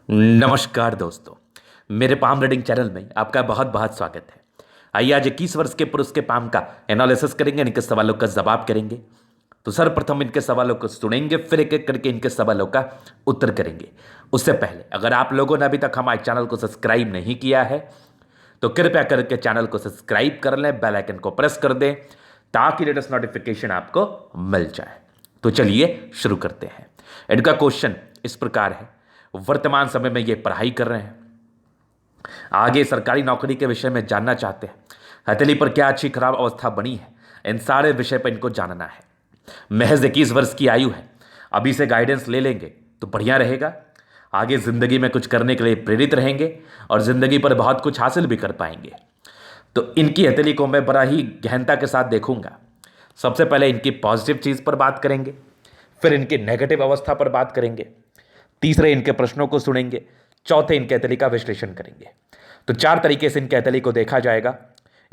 नमस्कार दोस्तों। मेरे पाम रीडिंग चैनल में आपका बहुत बहुत स्वागत है। आइए आज 21 वर्ष के पुरुष के पाम का एनालिसिस करेंगे, इनके सवालों का जवाब करेंगे। तो सर्वप्रथम इनके सवालों को सुनेंगे, फिर एक एक करके इनके सवालों का उत्तर करेंगे। उससे पहले अगर आप लोगों ने अभी तक हमारे चैनल को सब्सक्राइब नहीं किया है तो कृपया करके चैनल को सब्सक्राइब कर लें, बेल आइकन को प्रेस कर दें ताकि लेटेस्ट नोटिफिकेशन आपको मिल जाए। तो चलिए शुरू करते हैं। इनका क्वेश्चन इस प्रकार है, वर्तमान समय में ये पढ़ाई कर रहे हैं, आगे सरकारी नौकरी के विषय में जानना चाहते हैं, हथेली पर क्या अच्छी खराब अवस्था बनी है, इन सारे विषय पर इनको जानना है। महज 21 वर्ष की आयु है, अभी से गाइडेंस ले लेंगे तो बढ़िया रहेगा। आगे जिंदगी में कुछ करने के लिए प्रेरित रहेंगे और जिंदगी पर बहुत कुछ हासिल भी कर पाएंगे। तो इनकी हथेली को मैं बड़ा ही गहनता के साथ देखूंगा। सबसे पहले इनकी पॉजिटिव चीज पर बात करेंगे, फिर इनकी नेगेटिव अवस्था पर बात करेंगे, तीसरे इनके प्रश्नों को सुनेंगे, चौथे इनके हथेली का विश्लेषण करेंगे। तो 4 तरीके से इनके हथेली को देखा जाएगा।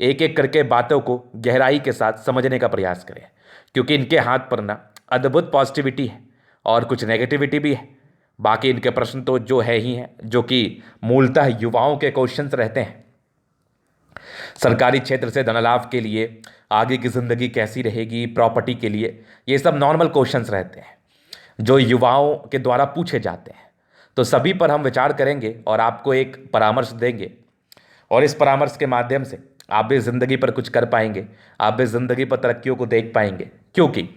एक एक करके बातों को गहराई के साथ समझने का प्रयास करें, क्योंकि इनके हाथ पर ना अद्भुत पॉजिटिविटी है और कुछ नेगेटिविटी भी है। बाकी इनके प्रश्न तो जो है ही हैं, जो कि मूलतः युवाओं के क्वेश्चंस रहते हैं। सरकारी क्षेत्र से धन लाभ के लिए, आगे की जिंदगी कैसी रहेगी, प्रॉपर्टी के लिए, ये सब नॉर्मल क्वेश्चंस रहते हैं जो युवाओं के द्वारा पूछे जाते हैं। तो सभी पर हम विचार करेंगे और आपको एक परामर्श देंगे, और इस परामर्श के माध्यम से आप भी ज़िंदगी पर कुछ कर पाएंगे, आप भी ज़िंदगी पर तरक्कियों को देख पाएंगे। क्योंकि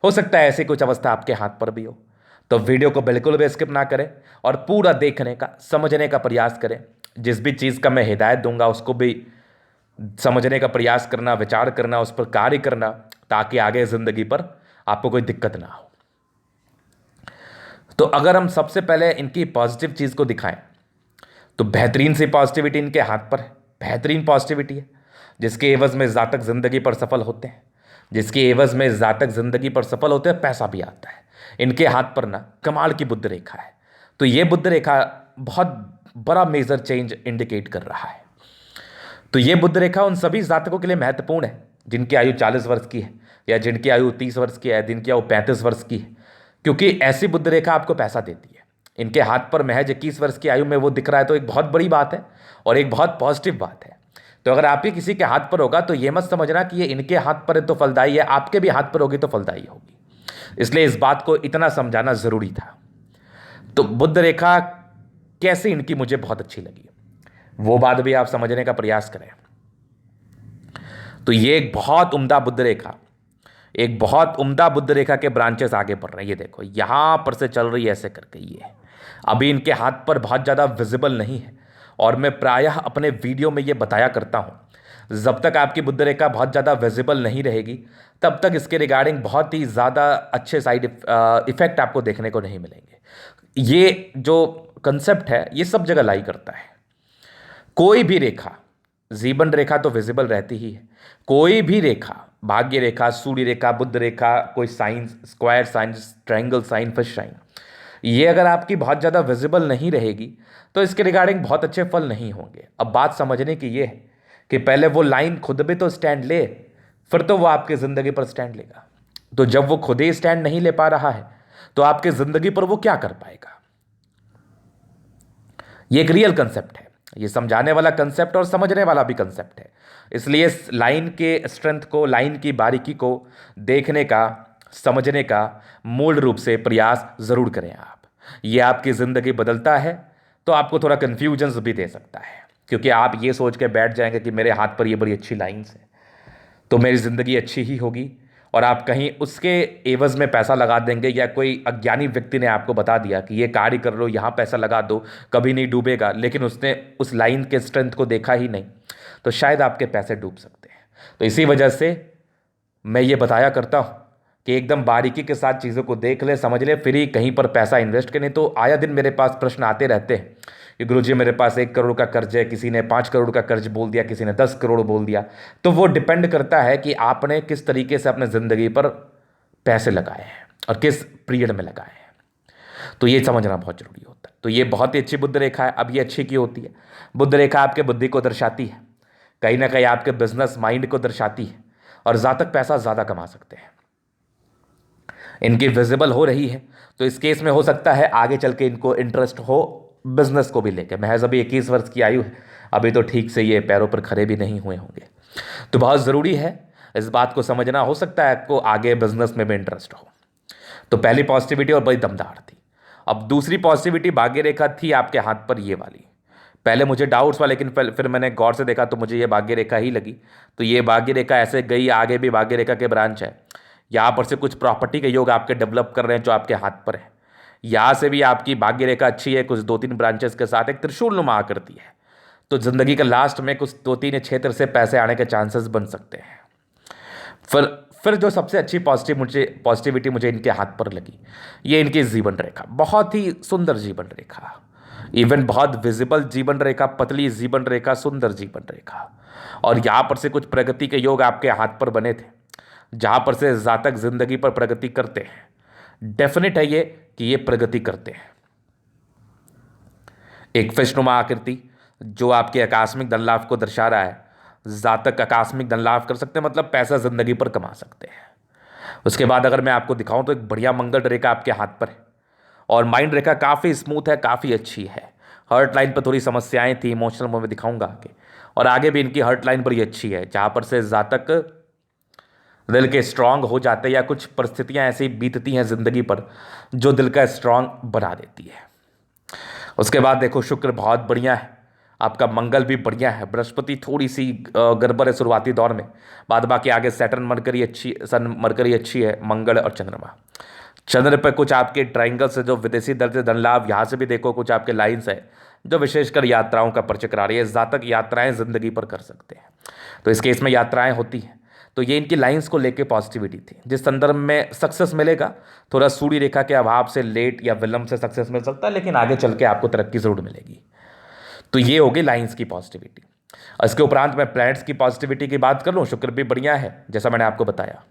हो सकता है ऐसी कुछ अवस्था आपके हाथ पर भी हो। तो वीडियो को बिल्कुल भी स्किप ना करें और पूरा देखने का, समझने का प्रयास करें। जिस भी चीज़ का मैं हिदायत दूंगा उसको भी समझने का प्रयास करना, विचार करना, उस पर कार्य करना, ताकि आगे ज़िंदगी पर आपको कोई दिक्कत ना हो। तो अगर हम सबसे पहले इनकी पॉजिटिव चीज़ को दिखाएं तो बेहतरीन सी पॉजिटिविटी इनके हाथ पर है। बेहतरीन पॉजिटिविटी है जिसके एवज में जातक ज़िंदगी पर सफल होते हैं, जिसके एवज में जातक ज़िंदगी पर सफल होते हैं, पैसा भी आता है। इनके हाथ पर ना कमाल की बुद्ध रेखा है। तो ये बुद्ध रेखा बहुत बड़ा मेजर चेंज इंडिकेट कर रहा है। तो ये बुद्ध रेखा उन सभी जातकों के लिए महत्वपूर्ण है जिनकी आयु 40 वर्ष की है, या जिनकी आयु 30 वर्ष की है, जिनकी आयु 35 वर्ष की है, क्योंकि ऐसी बुद्ध रेखा आपको पैसा देती है। इनके हाथ पर महज 21 वर्ष की आयु में वो दिख रहा है, तो एक बहुत बड़ी बात है और एक बहुत पॉजिटिव बात है। तो अगर आप ही किसी के हाथ पर होगा तो ये मत समझना कि ये इनके हाथ पर है तो फलदायी है, आपके भी हाथ पर होगी तो फलदायी होगी। इसलिए इस बात को इतना समझाना जरूरी था। तो बुद्ध रेखा कैसे इनकी मुझे बहुत अच्छी लगी, वो बात भी आप समझने का प्रयास करें। तो ये एक बहुत उम्दा बुद्ध रेखा, एक बहुत उम्दा बुद्ध रेखा के ब्रांचेस आगे बढ़ रहे हैं। ये देखो यहां पर से चल रही है ऐसे करके। ये अभी इनके हाथ पर बहुत ज़्यादा विजिबल नहीं है, और मैं प्रायः अपने वीडियो में ये बताया करता हूं, जब तक आपकी बुद्ध रेखा बहुत ज़्यादा विजिबल नहीं रहेगी तब तक इसके रिगार्डिंग बहुत ही ज़्यादा अच्छे साइड इफेक्ट आपको देखने को नहीं मिलेंगे। ये जो कंसेप्ट है ये सब जगह लाई करता है। कोई भी रेखा, जीवन रेखा तो विजिबल रहती ही है, कोई भी रेखा, भाग्य रेखा, सूर्य रेखा, बुद्ध रेखा, कोई sign, square sign, triangle sign, fish sign, ये अगर आपकी बहुत ज़्यादा विजिबल नहीं रहेगी तो इसके रिगार्डिंग बहुत अच्छे फल नहीं होंगे। अब बात समझने की ये है कि पहले वो लाइन खुद भी तो स्टैंड ले, फिर तो वो आपकी ज़िंदगी पर स्टैंड लेगा। तो जब वो खुद ही स्टैंड नहीं ले पा रहा है तो आपकी ज़िंदगी पर वो क्या कर पाएगा। ये एक रियल कंसेप्ट है, ये समझाने वाला कंसेप्ट और समझने वाला भी कंसेप्ट है। इसलिए इस लाइन के स्ट्रेंथ को, लाइन की बारीकी को देखने का, समझने का मूल रूप से प्रयास ज़रूर करें आप। ये आपकी ज़िंदगी बदलता है तो आपको थोड़ा कन्फ्यूजन्स भी दे सकता है, क्योंकि आप ये सोच के बैठ जाएंगे कि मेरे हाथ पर ये बड़ी अच्छी लाइन्स हैं तो मेरी ज़िंदगी अच्छी ही होगी, और आप कहीं उसके एवज में पैसा लगा देंगे, या कोई अज्ञानी व्यक्ति ने आपको बता दिया कि ये कार्य कर लो, यहाँ पैसा लगा दो, कभी नहीं डूबेगा, लेकिन उसने उस लाइन के स्ट्रेंथ को देखा ही नहीं, तो शायद आपके पैसे डूब सकते हैं। तो इसी वजह से मैं ये बताया करता हूँ कि एकदम बारीकी के साथ चीज़ों को देख ले, समझ ले, फिर ही कहीं पर पैसा इन्वेस्ट करें। तो आया दिन मेरे पास प्रश्न आते रहते हैं कि गुरुजी मेरे पास 1 करोड़ का कर्ज है, किसी ने 5 करोड़ का कर्ज बोल दिया, किसी ने 10 करोड़ बोल दिया। तो वो डिपेंड करता है कि आपने किस तरीके से अपने ज़िंदगी पर पैसे लगाए हैं और किस पीरियड में लगाए हैं। तो ये समझना बहुत जरूरी होता है। तो ये बहुत ही अच्छी बुद्ध रेखा है। अब ये अच्छी क्यों होती है? बुद्ध रेखा आपके बुद्धि को दर्शाती है, कहीं ना कहीं आपके बिजनेस माइंड को दर्शाती है, और जातक पैसा ज़्यादा कमा सकते हैं। इनकी विजिबल हो रही है तो इस केस में हो सकता है आगे चल के इनको इंटरेस्ट हो बिजनेस को भी लेकर। महज अभी 21 वर्ष की आयु है, अभी तो ठीक से ये पैरों पर खड़े भी नहीं हुए होंगे। तो बहुत ज़रूरी है इस बात को समझना। हो सकता है आपको आगे बिजनेस में भी इंटरेस्ट हो। तो पहली पॉजिटिविटी और बड़ी दमदार थी। अब दूसरी पॉजिटिविटी भाग्य रेखा थी आपके हाथ पर, ये वाली। पहले मुझे डाउट्स हुआ, लेकिन फिर मैंने गौर से देखा तो मुझे ये भाग्य रेखा ही लगी। तो ये भाग्य रेखा ऐसे गई, आगे भी भाग्य रेखा के ब्रांच है। यहाँ पर से कुछ प्रॉपर्टी के योग आपके डेवलप कर रहे हैं जो आपके हाथ पर है। यहाँ से भी आपकी भाग्य रेखा अच्छी है, कुछ 2-3 ब्रांचेस के साथ एक त्रिशूल नुमा आकृति है। तो जिंदगी के लास्ट में कुछ 2-3 क्षेत्र से पैसे आने के चांसेस बन सकते हैं। फिर जो सबसे अच्छी पॉजिटिविटी मुझे इनके हाथ पर लगी, ये इनकी जीवन रेखा। बहुत ही सुंदर जीवन रेखा, इवन बहुत विजिबल जीवन रेखा, पतली जीवन रेखा, सुंदर जीवन रेखा। और यहाँ पर से कुछ प्रगति के योग आपके हाथ पर बने थे, जहाँ पर से जातक जिंदगी पर प्रगति करते हैं। डेफिनेट है ये कि ये प्रगति करते हैं। एक फिशनुमा आकृति जो आपके आकस्मिक धन लाभ को दर्शा रहा है। जातक आकस्मिक धन लाभ कर सकते हैं, मतलब पैसा जिंदगी पर कमा सकते हैं। उसके बाद अगर मैं आपको दिखाऊं तो एक बढ़िया मंगल रेखा आपके हाथ पर है, और माइंड रेखा काफ़ी स्मूथ है, काफ़ी अच्छी है। हर्ट लाइन पर थोड़ी समस्याएं थी, इमोशनल में दिखाऊंगा आगे। और आगे भी इनकी हर्ट लाइन बड़ी अच्छी है, जहाँ पर से जातक दिल के स्ट्रांग हो जाते हैं, या कुछ परिस्थितियां ऐसी बीतती हैं जिंदगी पर जो दिल का स्ट्रांग बना देती है। उसके बाद देखो शुक्र बहुत बढ़िया है, आपका मंगल भी बढ़िया है। बृहस्पति थोड़ी सी गड़बड़ है शुरुआती दौर में, बाद बाकी आगे सैटर्न मरकरी अच्छी है, मंगल और चंद्रमा। चंद्र पर कुछ आपके ट्राइंगल से जो विदेशी दर से धन लाभ, यहाँ से भी देखो कुछ आपके लाइन्स है जो विशेषकर यात्राओं का परिचय करा रही है। जातक यात्राएं जिंदगी पर कर सकते हैं, तो इस केस में यात्राएं होती हैं। तो ये इनकी लाइंस को लेके पॉजिटिविटी थी। जिस संदर्भ में सक्सेस मिलेगा, थोड़ा सूर्य रेखा के अभाव से लेट या विलंब से सक्सेस मिल सकता है, लेकिन आगे चल के आपको तरक्की जरूर मिलेगी। तो ये होगी लाइंस की पॉजिटिविटी। इसके उपरांत मैं प्लैनेट्स की पॉजिटिविटी की बात कर लूँ, शुक्र भी बढ़िया है जैसा मैंने आपको बताया।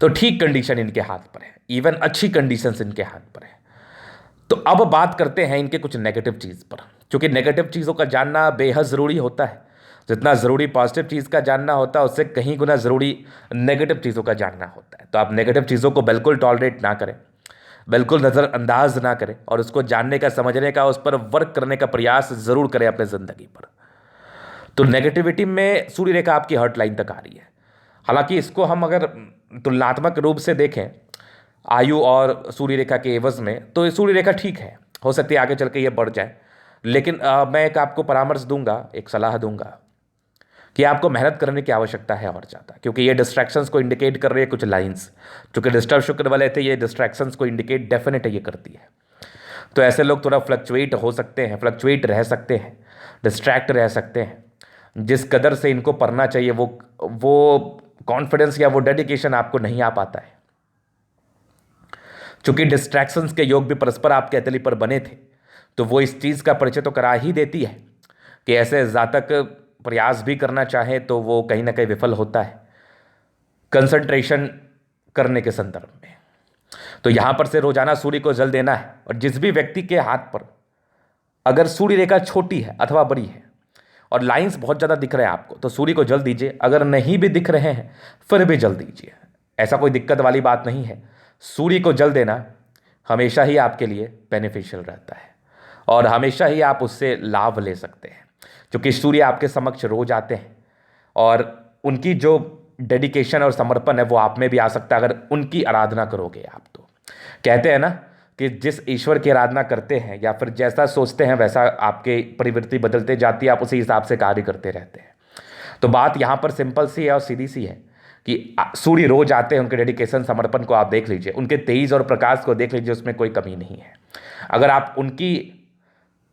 तो ठीक कंडीशन इनके हाथ पर है, इवन अच्छी कंडीशंस इनके हाथ पर है। तो अब बात करते हैं इनके कुछ नेगेटिव चीज़ पर, क्योंकि नेगेटिव चीज़ों का जानना बेहद ज़रूरी होता है। जितना ज़रूरी पॉजिटिव चीज़ का जानना होता है, उससे कहीं गुना ज़रूरी नेगेटिव चीज़ों का जानना होता है। तो आप नेगेटिव चीज़ों को बिल्कुल टॉलरेट ना करें, बिल्कुल नज़रअंदाज ना करें, और उसको जानने का, समझने का, उस पर वर्क करने का प्रयास ज़रूर करें अपने ज़िंदगी पर। तो नेगेटिविटी में सूर्य रेखा आपकी हर्ट लाइन तक आ रही है। हालांकि इसको हम अगर तुलनात्मक रूप से देखें आयु और सूर्य रेखा के एवज में, तो ये सूर्य रेखा ठीक है, हो सकती है आगे चल के ये बढ़ जाए। लेकिन मैं एक आपको परामर्श दूंगा, एक सलाह दूंगा कि आपको मेहनत करने की आवश्यकता है और ज़्यादा, क्योंकि ये डिस्ट्रैक्शंस को इंडिकेट कर रही है कुछ लाइंस। चूँकि डिस्टर्ब शुक्र वाले थे, ये डिस्ट्रैक्शंस को इंडिकेट डेफिनेट ये करती है। तो ऐसे लोग थोड़ा फ्लक्चुएट हो सकते हैं, फ्लक्चुएट रह सकते हैं, डिस्ट्रैक्ट रह सकते हैं। जिस कदर से इनको पढ़ना चाहिए वो कॉन्फिडेंस या वो डेडिकेशन आपको नहीं आ पाता है। चूंकि डिस्ट्रैक्शंस के योग भी परस्पर आपके अतली पर बने थे, तो वो इस चीज़ का परिचय तो करा ही देती है कि ऐसे जातक प्रयास भी करना चाहे तो वो कहीं ना कहीं विफल होता है कंसंट्रेशन करने के संदर्भ में। तो यहां पर से रोजाना सूर्य को जल देना है। और जिस भी व्यक्ति के हाथ पर अगर सूर्य रेखा छोटी है अथवा बड़ी है और लाइंस बहुत ज़्यादा दिख रहे हैं आपको, तो सूर्य को जल दीजिए। अगर नहीं भी दिख रहे हैं फिर भी जल दीजिए, ऐसा कोई दिक्कत वाली बात नहीं है। सूर्य को जल देना हमेशा ही आपके लिए बेनिफिशियल रहता है, और हमेशा ही आप उससे लाभ ले सकते हैं, क्योंकि सूर्य आपके समक्ष रोज आते हैं, और उनकी जो डेडिकेशन और समर्पण है वो आप में भी आ सकता है अगर उनकी आराधना करोगे आप। तो कहते हैं ना कि जिस ईश्वर की आराधना करते हैं या फिर जैसा सोचते हैं वैसा आपके प्रवृत्ति बदलते जाती है, आप उसी हिसाब से कार्य करते रहते हैं। तो बात यहाँ पर सिंपल सी है और सीधी सी है कि सूर्य रोज आते हैं, उनके डेडिकेशन समर्पण को आप देख लीजिए, उनके तेज और प्रकाश को देख लीजिए, उसमें कोई कमी नहीं है। अगर आप उनकी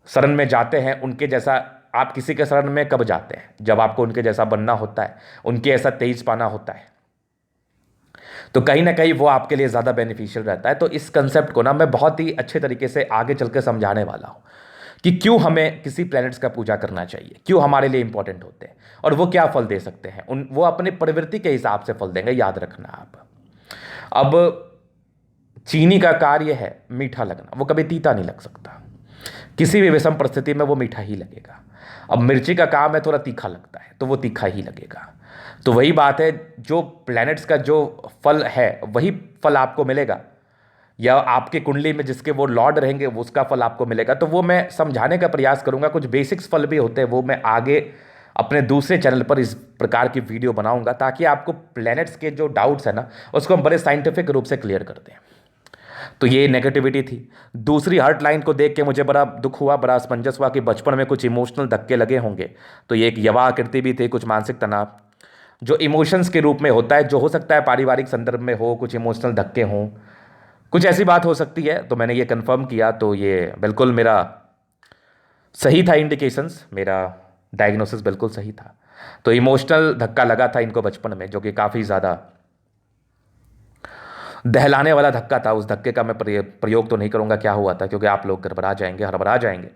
शरण में जाते हैं, उनके जैसा आप किसी के शरण में कब जाते हैं? जब आपको उनके जैसा बनना होता है, उनके ऐसा तेज पाना होता है, तो कहीं ना कहीं वो आपके लिए ज़्यादा बेनिफिशियल रहता है। तो इस कंसेप्ट को ना मैं बहुत ही अच्छे तरीके से आगे चल के समझाने वाला हूँ कि क्यों हमें किसी प्लैनेट्स का पूजा करना चाहिए, क्यों हमारे लिए इंपॉर्टेंट होते हैं और वो क्या फल दे सकते हैं। वो अपनी प्रवृत्ति के हिसाब से फल देंगे, याद रखना आप। अब चीनी का कार्य है मीठा लगना, वो कभी तीता नहीं लग सकता, किसी भी विषम परिस्थिति में वो मीठा ही लगेगा। अब मिर्ची का काम है थोड़ा तीखा लगता है, तो वो तीखा ही लगेगा। तो वही बात है, जो प्लैनेट्स का जो फल है वही फल आपको मिलेगा, या आपके कुंडली में जिसके वो लॉर्ड रहेंगे वो उसका फल आपको मिलेगा। तो वो मैं समझाने का प्रयास करूंगा। कुछ बेसिक्स फल भी होते हैं, वो मैं आगे अपने दूसरे चैनल पर इस प्रकार की वीडियो बनाऊंगा, ताकि आपको प्लैनेट्स के जो डाउट्स है ना उसको हम बड़े साइंटिफिक रूप से क्लियर कर दें। तो ये नेगेटिविटी थी। दूसरी हर्ट लाइन को देख के मुझे बड़ा दुख हुआ, बड़ा असमंजस हुआ कि बचपन में कुछ इमोशनल धक्के लगे होंगे। तो ये एक यवा आकृति भी थी, कुछ मानसिक तनाव जो इमोशंस के रूप में होता है, जो हो सकता है पारिवारिक संदर्भ में हो, कुछ इमोशनल धक्के हों, कुछ ऐसी बात हो सकती है। तो मैंने ये कंफर्म किया, तो ये बिल्कुल मेरा सही था, इंडिकेशंस मेरा डायग्नोसिस बिल्कुल सही था। तो इमोशनल धक्का लगा था इनको बचपन में, जो कि काफ़ी ज़्यादा दहलाने वाला धक्का था। उस धक्के का मैं प्रयोग तो नहीं करूंगा क्या हुआ था, क्योंकि आप लोग गड़बड़ा जाएंगे, हड़बड़ा जाएंगे।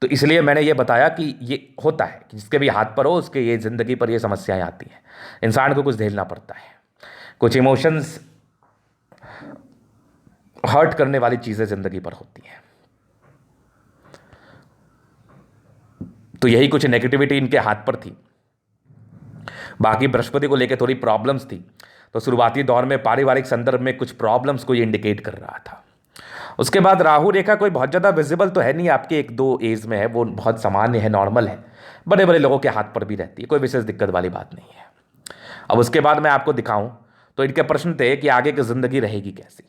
तो इसलिए मैंने ये बताया कि ये होता है कि जिसके भी हाथ पर हो उसके ये ज़िंदगी पर ये समस्याएं आती हैं, इंसान को कुछ झेलना पड़ता है, कुछ इमोशंस हर्ट करने वाली चीज़ें ज़िंदगी पर होती हैं। तो यही कुछ नेगेटिविटी इनके हाथ पर थी। बाकी बृहस्पति को लेकर थोड़ी प्रॉब्लम्स थी। तो शुरुआती दौर में पारिवारिक संदर्भ में कुछ प्रॉब्लम्स को ये इंडिकेट कर रहा था। उसके बाद राहु रेखा कोई बहुत ज़्यादा विजिबल तो है नहीं, आपके 1-2 एज में है, वो बहुत सामान्य है, नॉर्मल है, बड़े बड़े लोगों के हाथ पर भी रहती है, कोई विशेष दिक्कत वाली बात नहीं है। अब उसके बाद मैं आपको दिखाऊं तो इनके प्रश्न थे कि आगे की ज़िंदगी रहेगी कैसी,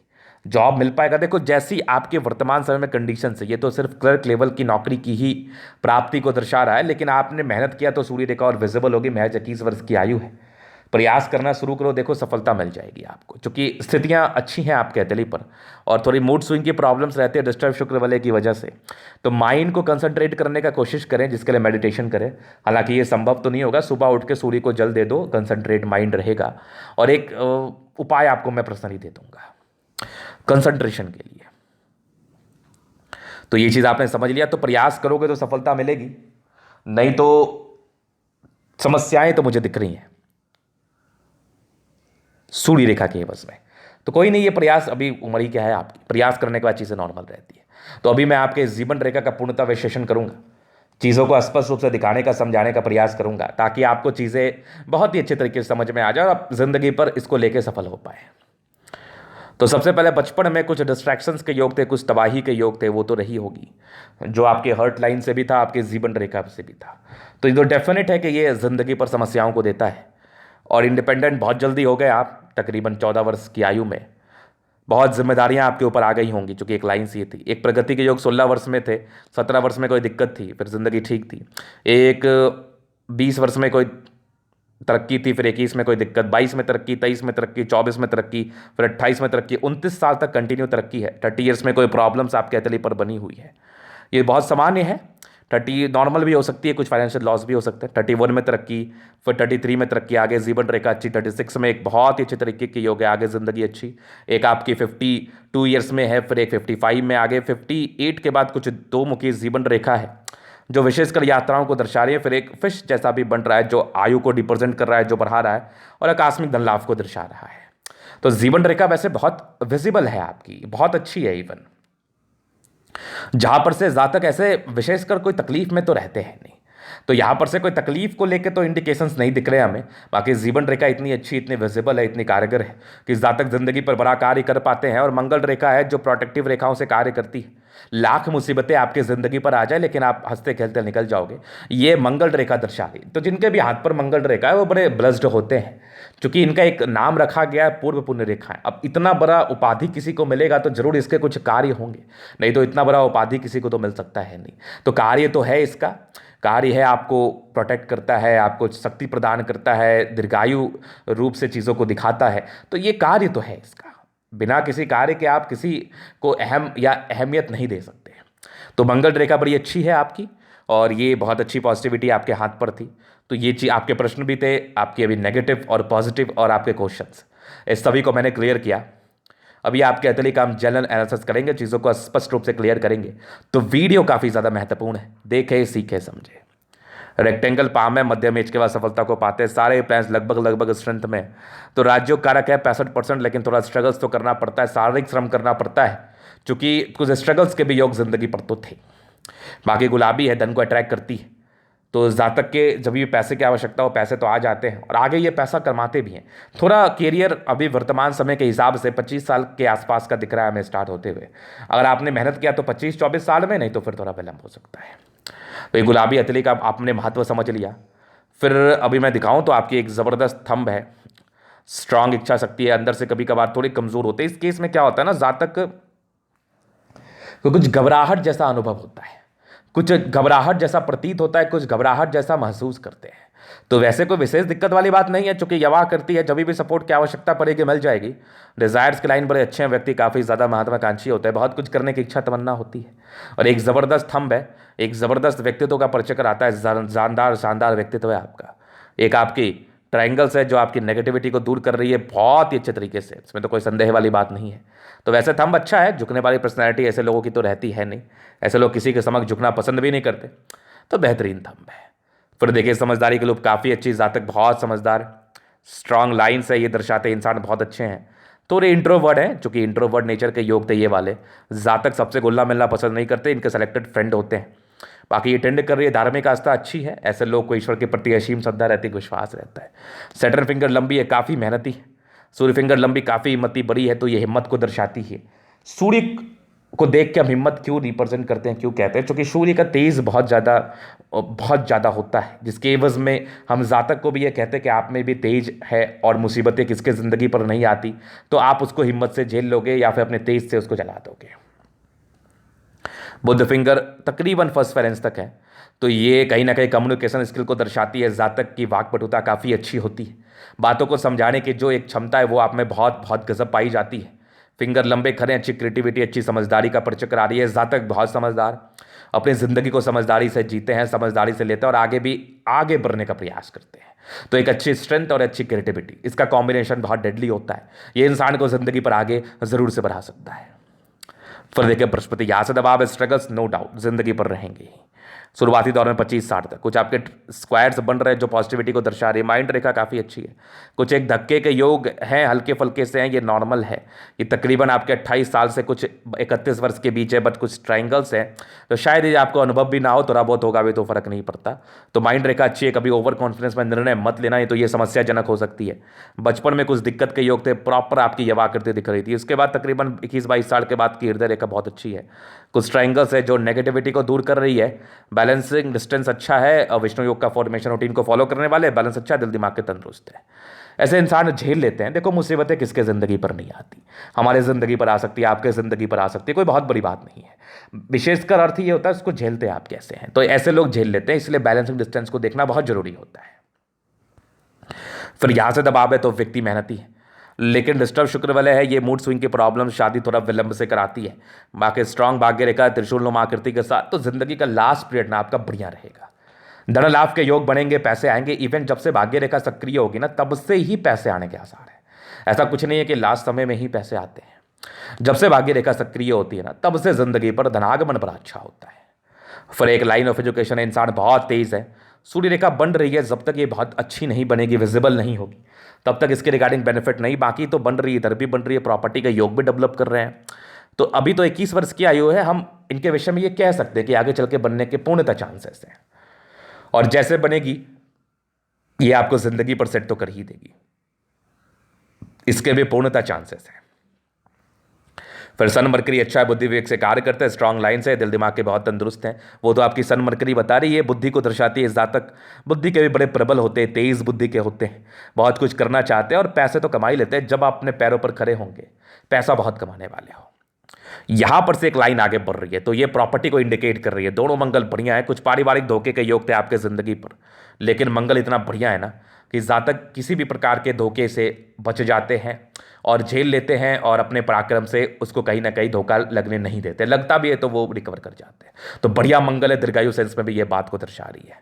जॉब मिल पाएगा। देखो जैसी आपके वर्तमान समय में कंडीशन है, ये तो सिर्फ क्लर्क लेवल की नौकरी की ही प्राप्ति को दर्शा रहा है, लेकिन आपने मेहनत किया तो सूर्य रेखा और विजिबल होगी। महज 21 वर्ष की आयु है, प्रयास करना शुरू करो, देखो सफलता मिल जाएगी आपको, क्योंकि स्थितियां अच्छी हैं आपके हथेली पर। और थोड़ी मूड स्विंग की प्रॉब्लम्स रहती है डिस्टर्ब शुक्र वाले की वजह से। तो माइंड को कंसंट्रेट करने का कोशिश करें, जिसके लिए मेडिटेशन करें। हालांकि ये संभव तो नहीं होगा, सुबह उठ के सूर्य को जल दे दो, कंसंट्रेट माइंड रहेगा। और एक उपाय आपको मैं पर्सनली दे दूंगा कंसंट्रेशन के लिए। तो ये चीज़ आपने समझ लिया, तो प्रयास करोगे तो सफलता मिलेगी, नहीं तो समस्याएं तो मुझे दिख रही हैं सूर्य रेखा के बस में। तो कोई नहीं, ये प्रयास, अभी उम्र ही क्या है आपकी, प्रयास करने के बाद चीज़ें नॉर्मल रहती है। तो अभी मैं आपके जीवन रेखा का पूर्णतः विश्लेषण करूंगा, चीज़ों को स्पष्ट रूप से दिखाने का, समझाने का प्रयास करूंगा, ताकि आपको चीज़ें बहुत ही अच्छे तरीके से समझ में आ जाए और आप जिंदगी पर इसको लेके सफल हो पाए। तो सबसे पहले बचपन में कुछ डिस्ट्रैक्शंस के योग थे, कुछ तबाही के योग थे, वो तो रही होगी, जो आपके हर्ट लाइन से भी था, आपके जीवन रेखा से भी था। तो ये तो डेफिनेट है कि ये जिंदगी पर समस्याओं को देता है। और इंडिपेंडेंट बहुत जल्दी हो गए आप, तकरीबन 14 वर्ष की आयु में। बहुत जिम्मेदारियां आपके ऊपर आ गई होंगी, चूंकि एक लाइन सी थी। एक प्रगति के योग 16 वर्ष में थे, 17 वर्ष में कोई दिक्कत थी, फिर जिंदगी ठीक थी। एक 20 वर्ष में कोई तरक्की थी, फिर 21 में कोई दिक्कत, 22 में तरक्की, 23 में तरक्की, 24 में तरक्की, फिर 28 में तरक्की, 29 साल तक कंटिन्यू तरक्की है। 30 ईयर्स में कोई प्रॉब्लम्स आपके हथेली पर बनी हुई है, ये बहुत सामान्य है। 30 नॉर्मल भी हो सकती है, कुछ फाइनेंशियल लॉस भी हो सकते हैं। 31 में तरक्की, फिर 33 में तरक्की, आगे जीवन रेखा अच्छी। 36 में एक बहुत ही अच्छे तरीके की योग है, आगे ज़िंदगी अच्छी। एक आपकी 52 ईयर्स में है, फिर एक 55 में, आगे 58 के बाद कुछ 2 मुखी जीवन रेखा है जो विशेषकर यात्राओं को दर्शा रही है। फिर एक फिश जैसा भी बन रहा है, जो आयु को रिप्रेजेंट कर रहा है, जो बढ़ा रहा है, और आकस्मिक धन लाभ को दर्शा रहा है। तो जीवन रेखा वैसे बहुत विजिबल है आपकी, बहुत अच्छी है। इवन जहां पर से जातक ऐसे विशेषकर कोई तकलीफ में तो रहते हैं नहीं, तो यहां पर से कोई तकलीफ को लेकर तो इंडिकेशंस नहीं दिख रहे हमें। बाकी जीवन रेखा इतनी अच्छी, इतनी विजिबल है, इतनी कारगर है कि जातक जिंदगी पर बड़ा कार्य कर पाते हैं। और मंगल रेखा है जो प्रोटेक्टिव रेखाओं से कार्य करती है। लाख मुसीबतें आपकी जिंदगी पर आ जाए, लेकिन आप हंसते खेलते निकल जाओगे, ये मंगल रेखा दर्शा रही। तो जिनके भी हाथ पर मंगल रेखा है वो बड़े ब्लेस्ड होते हैं, क्योंकि इनका एक नाम रखा गया है पूर्व पुण्य रेखा है। अब इतना बड़ा उपाधि किसी को मिलेगा तो जरूर इसके कुछ कार्य होंगे, नहीं तो इतना बड़ा उपाधि किसी को तो मिल सकता है नहीं। तो कार्य तो है, इसका कार्य है, आपको प्रोटेक्ट करता है, आपको शक्ति प्रदान करता है, दीर्घायु रूप से चीज़ों को दिखाता है। तो ये कार्य तो है इसका, बिना किसी कार्य के आप किसी को अहम या अहमियत नहीं दे सकते। तो मंगल रेखा बड़ी अच्छी है आपकी, और ये बहुत अच्छी पॉजिटिविटी आपके हाथ पर थी। तो ये चीज़, आपके प्रश्न भी थे, आपके अभी नेगेटिव और पॉजिटिव और आपके क्वेश्चंस, इस सभी को मैंने क्लियर किया। अभी आपके हथेली का हम जनरल एनालिसिस करेंगे, चीज़ों को स्पष्ट रूप से क्लियर करेंगे। तो वीडियो काफ़ी ज़्यादा महत्वपूर्ण है, देखे सीखे समझे। रेक्टेंगल पाम है, मध्यम एज के बाद सफलता को पाते हैं, सारे प्लान्स लगभग स्ट्रेंथ में। तो राज्यों कारक है 65%, लेकिन थोड़ा स्ट्रगल्स तो करना पड़ता है, शारीरिक श्रम करना पड़ता है, क्योंकि कुछ स्ट्रगल्स के भी योग जिंदगी पर तो थे। बाकी गुलाबी है, धन को अट्रैक्ट करती है, तो जातक के जब भी पैसे की आवश्यकता हो पैसे तो आ जाते हैं और आगे ये पैसा कमाते भी हैं। थोड़ा कैरियर अभी वर्तमान समय के हिसाब से 25 साल के आसपास का दिख रहा है हमें स्टार्ट होते हुए। अगर आपने मेहनत किया तो 25-24 साल में, नहीं तो फिर थोड़ा विलंब हो सकता है। तो ये गुलाबी अतली का आपने महत्व समझ लिया। फिर अभी मैं दिखाऊं तो आपकी एक ज़बरदस्त थंब है, स्ट्रांग इच्छा शक्ति है, अंदर से कभी कभार थोड़ी कमज़ोर होते हैं। इस केस में क्या होता है ना, जातक को कुछ घबराहट जैसा अनुभव होता है, कुछ घबराहट जैसा प्रतीत होता है, कुछ घबराहट जैसा महसूस करते हैं। तो वैसे कोई विशेष दिक्कत वाली बात नहीं है, चूंकि यवा करती है, जब भी सपोर्ट की आवश्यकता पड़ेगी मिल जाएगी। डिजायर्स के लाइन बड़े अच्छे हैं, व्यक्ति काफ़ी ज़्यादा महत्वाकांक्षी होता है, बहुत कुछ करने की इच्छा तमन्ना होती है। और एक ज़बरदस्त थंब है, एक ज़बरदस्त व्यक्तित्व का परिचय कराता है, जानदार शानदार व्यक्तित्व है आपका। एक आपकी ट्रायंगल्स है जो आपकी नेगेटिविटी को दूर कर रही है बहुत ही अच्छे तरीके से, इसमें तो कोई संदेह वाली बात नहीं है। तो वैसे थंब अच्छा है, झुकने वाली पर्सनैलिटी ऐसे लोगों की तो रहती है नहीं, ऐसे लोग किसी के समक्ष झुकना पसंद भी नहीं करते, तो बेहतरीन थंब है। फिर देखिए समझदारी के लोग काफ़ी अच्छी, जातक बहुत समझदार, स्ट्रांग लाइन्स है, ये दर्शाते इंसान बहुत अच्छे हैं। थोड़े इंट्रोवर्ड हैं, चूंकि इंट्रोवर्ड नेचर के योग थे ये वाले, जातक सबसे घुलना मिलना पसंद नहीं करते, इनके सेलेक्टेड फ्रेंड होते हैं। बाकी ये टेंड कर रही है, धार्मिक आस्था अच्छी है, ऐसे लोग को ईश्वर के प्रति असीम श्रद्धा रहती है, विश्वास रहता है। सैटर्न फिंगर लंबी है, काफ़ी मेहनती है। सूर्य फिंगर लंबी, काफ़ी हिम्मती बड़ी है, तो ये हिम्मत को दर्शाती है। सूर्य को देख के हम हिम्मत क्यों रिप्रेजेंट करते हैं, क्यों कहते हैं, क्योंकि सूर्य का तेज बहुत ज़्यादा होता है, जिसके एवज में हम जातक को भी ये कहते हैं कि आप में भी तेज है और मुसीबतें किसके ज़िंदगी पर नहीं आती, तो आप उसको हिम्मत से झेल लोगे या फिर अपने तेज से उसको जला दोगे। बुध फिंगर तकरीबन फर्स्ट फेरेंस तक है, तो ये कहीं ना कहीं कम्युनिकेशन स्किल को दर्शाती है। जातक की वाक्पटुता काफ़ी अच्छी होती है, बातों को समझाने की जो एक क्षमता है वो आप में बहुत बहुत गजब पाई जाती है। फिंगर लंबे खड़े, अच्छी क्रिएटिविटी, अच्छी समझदारी का परिचय करा रही है। जातक बहुत समझदार, अपनी ज़िंदगी को समझदारी से जीते हैं, समझदारी से लेते हैं और आगे बढ़ने का प्रयास करते हैं। तो एक अच्छी स्ट्रेंथ और अच्छी क्रिएटिविटी, इसका कॉम्बिनेशन बहुत डेडली होता है, ये इंसान को ज़िंदगी पर आगे ज़रूर से बढ़ा सकता है। फिर देखिए बृहस्पति, यहाँ से दबाव है, स्ट्रगल्स नो डाउट जिंदगी पर रहेंगे। शुरुआती दौर में 25-60 तक कुछ आपके स्क्वायर्स बन रहे हैं जो पॉजिटिविटी को दर्शा रही है। माइंड रेखा काफ़ी अच्छी है, कुछ एक धक्के के योग हैं, हल्के फुल्के से हैं, ये नॉर्मल है। ये तकरीबन आपके 28 साल से कुछ 31 वर्ष के बीच है, बट कुछ ट्रायंगल्स हैं, तो शायद ये आपको अनुभव भी ना हो, थोड़ा बहुत होगा भी तो फर्क नहीं पड़ता। तो माइंड रेखा अच्छी है, कभी ओवर कॉन्फिडेंस में निर्णय मत लेना, ये तो ये समस्याजनक हो सकती है। बचपन में कुछ दिक्कत के योग थे, प्रॉपर आपकी यवाकृति दिख रही थी। उसके बाद तकरीबन 21-22 साल के बाद की हृदय रेखा बहुत अच्छी है, कुछ ट्रायंगल्स है जो नेगेटिविटी को दूर कर रही है। बैलेंसिंग डिस्टेंस अच्छा है, और विष्णु योग का फॉर्मेशन रूटीन को फॉलो करने वाले, बैलेंस अच्छा है, दिल दिमाग के तंदुरुस्त है। ऐसे इंसान झेल लेते हैं। देखो मुसीबतें किसके ज़िंदगी पर नहीं आती, हमारे ज़िंदगी पर आ सकती है, आपके ज़िंदगी पर आ सकती है, कोई बहुत बड़ी बात नहीं है। विशेषकर अर्थ ये होता है उसको झेलते हैं आप कैसे हैं, तो ऐसे लोग झेल लेते हैं, इसलिए बैलेंसिंग डिस्टेंस को देखना बहुत जरूरी होता है। फिर यहाँ से दबाव है तो व्यक्ति मेहनती है, लेकिन डिस्टर्ब शुक्र वाले है, ये मूड स्विंग की प्रॉब्लम शादी थोड़ा विलंब से कराती है। बाकी स्ट्रांग भाग्य रेखा त्रिशूल नुमा आकृति के साथ, तो जिंदगी का लास्ट पीरियड ना आपका बढ़िया रहेगा। धन लाभ के योग बनेंगे, पैसे आएंगे। इवन जब से भाग्य रेखा सक्रिय होगी ना, तब से ही पैसे आने के आसार है। ऐसा कुछ नहीं है कि लास्ट समय में ही पैसे आते हैं, जब से भाग्य रेखा सक्रिय होती है ना, तब से जिंदगी पर धनागमन बड़ा अच्छा होता है। फिर एक लाइन ऑफ एजुकेशन है, इंसान बहुत तेज है, सूर्य रेखा बन रही है, जब तक ये बहुत अच्छी नहीं बनेगी, विजिबल नहीं होगी, तब तक इसके रिगार्डिंग बेनिफिट नहीं। बाकी तो बन रही है, इधर भी बन रही है, प्रॉपर्टी का योग भी डेवलप कर रहे हैं। तो अभी तो 21 वर्ष की आयु है, हम इनके विषय में ये कह सकते हैं कि आगे चल के बनने के पूर्णतः चांसेस हैं, और जैसे बनेगी ये आपको जिंदगी पर सेट तो कर ही देगी, इसके भी पूर्णतः चांसेस हैं। फिर सन मरकरी अच्छा है, बुद्धि विवेक से कार्य करते हैं, स्ट्रांग लाइन से, दिल दिमाग के बहुत तंदुरुस्त हैं। वो तो आपकी सन मरकरी बता रही है, बुद्धि को दर्शाती है। जातक बुद्धि के भी बड़े प्रबल होते हैं, तेज बुद्धि के होते हैं, बहुत कुछ करना चाहते हैं और पैसे तो कमा ही लेते हैं। जब आप अपने पैरों पर खड़े होंगे, पैसा बहुत कमाने वाले हो। यहां पर से एक लाइन आगे बढ़ रही है, तो ये प्रॉपर्टी को इंडिकेट कर रही है। दोनों मंगल बढ़िया है, कुछ पारिवारिक धोखे के योग थे आपके जिंदगी पर, लेकिन मंगल इतना बढ़िया है ना कि जातक किसी भी प्रकार के धोखे से बच जाते हैं और झेल लेते हैं, और अपने पराक्रम से उसको कहीं ना कहीं धोखा लगने नहीं देते। लगता भी है तो वो रिकवर कर जाते हैं। तो बढ़िया मंगल है, दीर्घायु सेंस में भी ये बात को दर्शा रही है।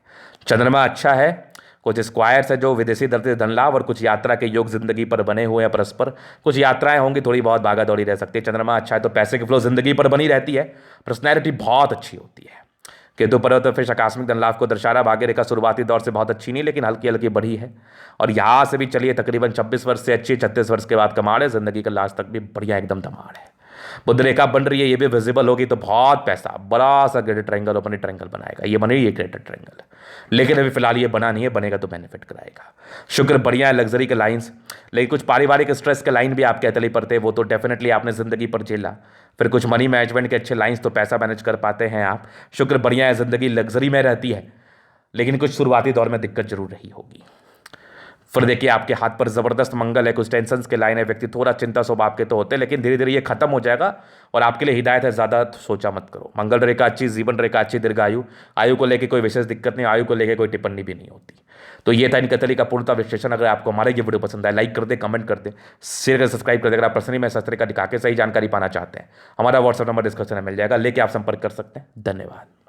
चंद्रमा अच्छा है, कुछ स्क्वायर्स है जो विदेशी दर से धन लाभ और कुछ यात्रा के योग जिंदगी पर बने हुए हैं परस्पर। कुछ यात्राएं होंगी, थोड़ी बहुत भागा दौड़ी रह सकती है। चंद्रमा अच्छा है तो पैसे की फ्लो जिंदगी पर बनी रहती है, पर्सनैलिटी बहुत अच्छी होती है। केतु पर तो फिर आकस्मिक धन लाभ को दर्शा रहा। भाग्य रेखा शुरुआती दौर से बहुत अच्छी नहीं, लेकिन हल्की हल्की बढ़ी है, और यहाँ से भी चलिए तकरीबन 26 वर्ष से अच्छी, 36 वर्ष के बाद कमाल है, जिंदगी का लास्ट तक भी बढ़िया एकदम धमाल है। बुध रेखा बन रही है, ये भी विजिबल होगी तो बहुत पैसा, बड़ा सा ग्रेटेड ट्रायंगल ओपन ट्रायंगल बनाएगा। ये बने ये ग्रेटेड ट्रायंगल, लेकिन अभी फिलहाल ये बना नहीं है, बनेगा तो बेनिफिट कराएगा। शुक्र बढ़िया है, लग्जरी के लाइंस, लेकिन कुछ पारिवारिक स्ट्रेस के लाइन भी आपके अतली पड़ते हैं, वो तो डेफिनेटली आपने जिंदगी पर झेला। फिर कुछ मनी मैनेजमेंट के अच्छे लाइंस, तो पैसा मैनेज कर पाते हैं आप। शुक्र बढ़िया है, जिंदगी लग्जरी में रहती है, लेकिन कुछ शुरुआती दौर में दिक्कत जरूर रही होगी। फिर देखिए आपके हाथ पर जबरदस्त मंगल है, कुछ टेंशन के लाइन है, व्यक्ति थोड़ा चिंता स्वभाव के तो होते हैं, लेकिन धीरे धीरे ये खत्म हो जाएगा। और आपके लिए हिदायत है, ज्यादा सोचा मत करो। मंगल रेखा अच्छी, जीवन रेखा अच्छी, दीर्घायु, आयु को लेकर कोई विशेष दिक्कत नहीं, आयु को लेकर कोई टिप्पणी भी नहीं होती। तो ये था इनके तली का पूर्णतः विश्लेषण। अगर आपको हमारा ये वीडियो पसंद आए, लाइक कर दे, कमेंट कर दे, शेयर कर, सब्सक्राइब कर दे। अगर आप पर्सनली में शास्त्र का दिखा के सही जानकारी पाना चाहते हैं, हमारा व्हाट्सएप नंबर डिस्क्रिप्शन में मिल जाएगा, लेके आप संपर्क कर सकते हैं। धन्यवाद।